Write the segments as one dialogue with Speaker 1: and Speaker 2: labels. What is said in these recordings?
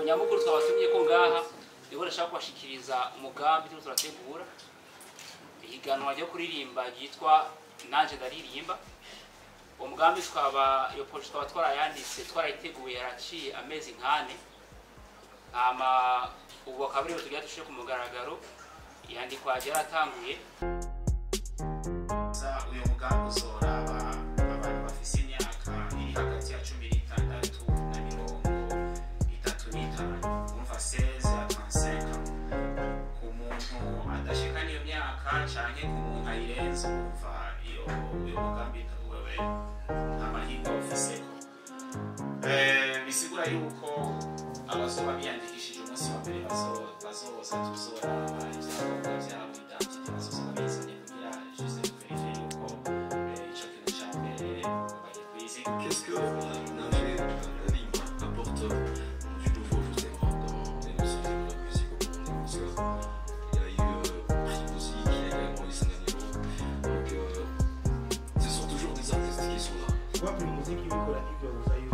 Speaker 1: nyamukuru twabatumye ko ngaha niho ndashaka kubashikiriza umugambi turiko turategura ihiganwa ryo kuririmba ryitwa NANJE ndaririmba. Umugambi iyo projet twaba twarayanditse twarayiteguye yaraciye amezi 4 ama ubu akaba ariyo tugiye dushire ku mugaragaro yandikwa yaratanguye. Uyu mugambi uzoraba abantu bafise imyaka iri hagati ya 16 na 35 umva 16 à 35 ku muntu adashika niyo myaka canke ku muntu ayirenze umva iyo uyu mugambi wewe amahirwe ufiseko. Bisigura yuko abazoba biyandikishije umunsi wa mbere bazoza tuzoraba ivyangombwa vyabo identite bazoza bizanye kugira juste verifier yuko ico kintu ca mbere bagiye kwizi.
Speaker 2: Qu'est-ce que NANJE apporte du nouveau justement dans les musiques de la musique au monde? Parce qu'il y a eu Kuri aussi, qui est également Isanamu. Donc ce sont toujours des artistes qui sont là.
Speaker 3: Tu vois que la musique qui veut que vous ayez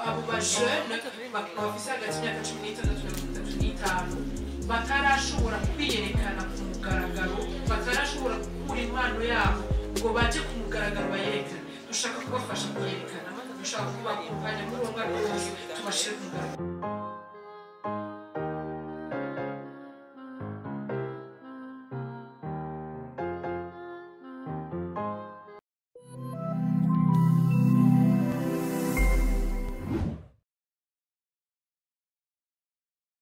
Speaker 4: abo bajene bafise hagati y'imyaka 16 na 35 batarashobora kwiyerekana ku mugaragaro, batarashobora gukura impano yabo ngo baje ku mugaragaro bayerekane. Dushaka kubafasha kuyerekana, dushaka kubakumpanya muri uwo mwaka wose tubashire ku mugaragaro.